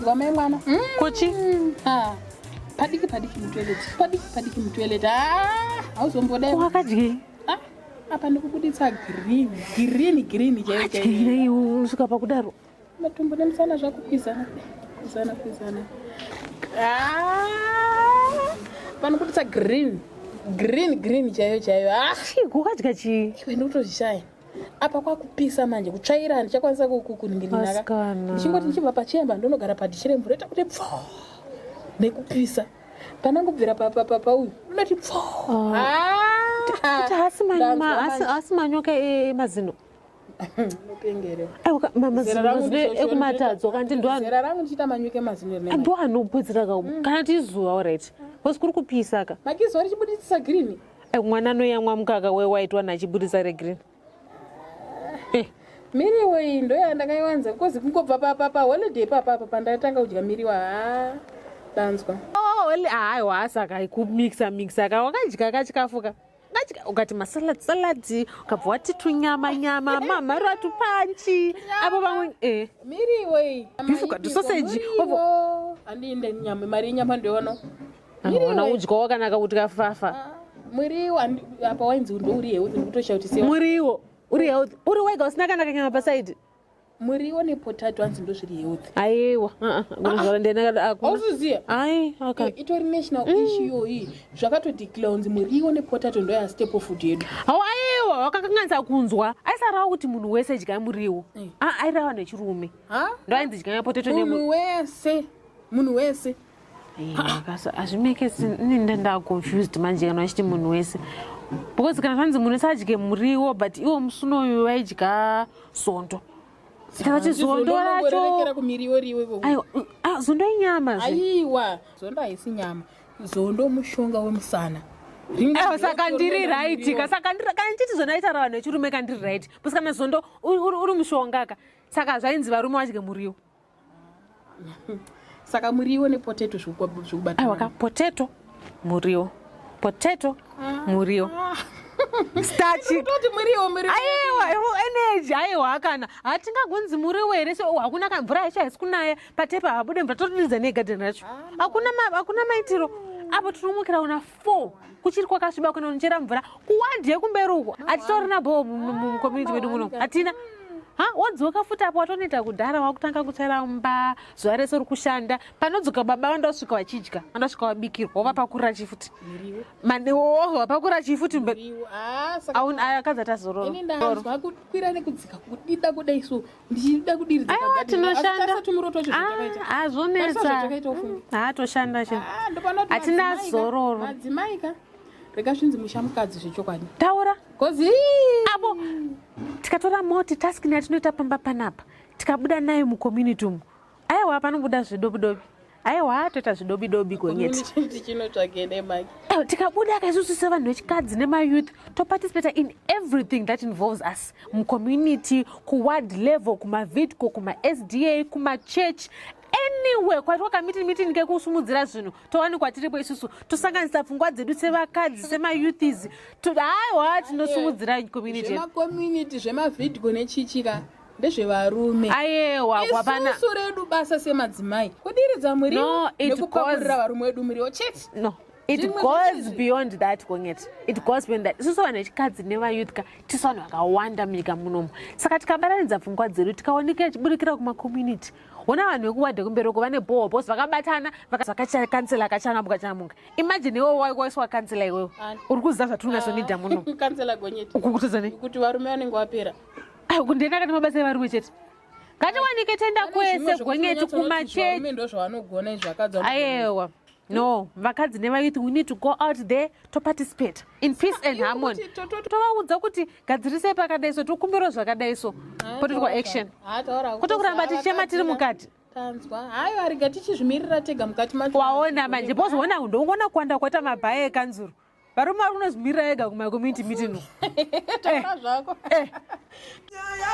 Ndanzwa mai mwana. Kochi? Padiki mutoilet. Hauzombodai. Wakadye? Apa ndikubuditsa green chaiyo. Iwe usvika pakudaro. Matumbu nemusana zvako kwizana. Panokuditsa green chaiyo. Wakadya chii? Iwe ndikutozvishaya. Apa kwakupisa manje kutsvaira ndichakwanisa kuningirinaka. Ndichingoti ndichibva pachemba ndonogara padhishi remvura ita kuti pfo nekupisa. Panangobvira papa uyu unoti pfo. Asi manyoka emazino. Nopengere. Mazino ekumatadzo kandi zera rangu ndichita manyoka emazino ne. Ndo anopwedzera kana tizuva alright. Wasi kuri kupisa ka. Makizo richibuditsa green. Mwana noyamwa mukaka wewaitwa nachibuditsa regreen. Miriwo iyi ndo yandakaiwanza because kungobva papa holiday papa pandatanga kudya miriwo danzwa. Aiwa asaka ikumixa ka wakadya kachikafuka. Ukati masaladi ukabva wati tunyama mamaro atupanchi apo pamwe miriwo iyi beef ukati sausage andinde nyama mari nyama ndoona ona udya wakanaka kuti kafafa muriwo apa wainzi ndo uri healthy ndikutoshautisa muriwo uri healthy uri wega usina kana kanyama pasaidi muriwo nepotato anzi ndo zviri healthy aiwa kunozvara ndena auziziya okay itori national issue iyi zvakatodeclare kunzi muriwo nepotato ndo ya staple food yedu aiwa wakakanganisa kunzwa aisarawo kuti munhu wese dya muriwo airava nechirume ndo ainzi dya potato munhu wese hazvimekesi inini ndaconfused manje kana vachiti munhu wese because kana zvanzi munhu wese adye muriwo but iwo musuno uyu waidya zondo tikavati zondo racho zondo inyama aiwa zondo haisi nyama zondo mushonga wemusana saka ndiri right kana nditi zona aitara vanhu vechirume kandiri right bcause kana zondo uri mushonga ka saka zvainzi varume vadye muriwo saka muriwo nepotato zvikubatana aiwa ka potato muriwo starch kuti muriwo aiwa energy aiwa kana hatingagonzi muriwo here so hakuna kamvura yacho haisi kunaya patepa habude mvura totodiriza negarden racho hakuna maitiro apo tinomukira una 4 kuchiri kwakasviba kunonochera mvura kuwadi yekumberi uko hatitorina bhobu mucommunity medu muno hatina wadzoka futi apo watonoita kudhara wakutanga kutsvaira mumba zuva rese uri kushanda panodzoka baba vandasvika vachidya vandasvika vabikirwa wavapakurira chifuti wapakurira chifuti akadzi atazorora kukwira nekudzika kudida kudai so ndichida kudiridza tinoshanda zvonetsa toshanda hatina zororo madzimaika rega zvinzi mushamukadzi zvechokwadi taura kozi apo tikatora multitasking yatinoita pamba panapa tikabuda nayo mucommunity umu aiwa panobuda zvidobidobi aiwa toita zvidobidobi gonyeti tikabuda kaisusu sevanhu vechikadzi nemayouth toparticipata in everything that involves us mucommunity kuward level kumavidco kumasda kumachurch anywhere kwati wakamiti ngekusumudzira zvinhu towanikwa tiripo isusu tosanganisa pfungwa dzedu sevakadzi semayouthis aiwa tinosumudzira community zvemavidco nechichika ndezvevarume aiwa kwapana isusu redu basa semadzimai kudiridza muriwo nekupakurira varume vedu muriwo chete it goes beyond that gonyeti it goes beyond that isusu vanhu vechikadzi nevayouth ka tisu vanhu vakawanda munyika munomu saka tikabatanidza pfungwa dzedu tikaonekera tichiburikira kumacommunity ona vanhu vekuwadhe kumbereko vane bhobhos vakabatana vakakansela akachanamuka imagine iwewo waiswa kansela iwewo uri kuziva zvatirungasonidha muno kansela gonyeti ukutozane kuti varume vanenge vapera ndenda kati mabasa evarume chete ngatiwanike tenda kwese gonyeti kumachechi aiwa no vakadzi nevayouth we need to go out there to participate in peace and harmony tovaudza kuti gadzirisei pakadaiso tokumbirawo zvakadaiso potiri kwa-action kwete kuramba tichema tiri mukati tanzwa hayo ariga tichizvimirira tega mukati waona manje bozoona ndoona kuwanda kwaita mabhaya ekanzuro varume vari unozvimirira ega kumacommunity meeting taura zvako nyaya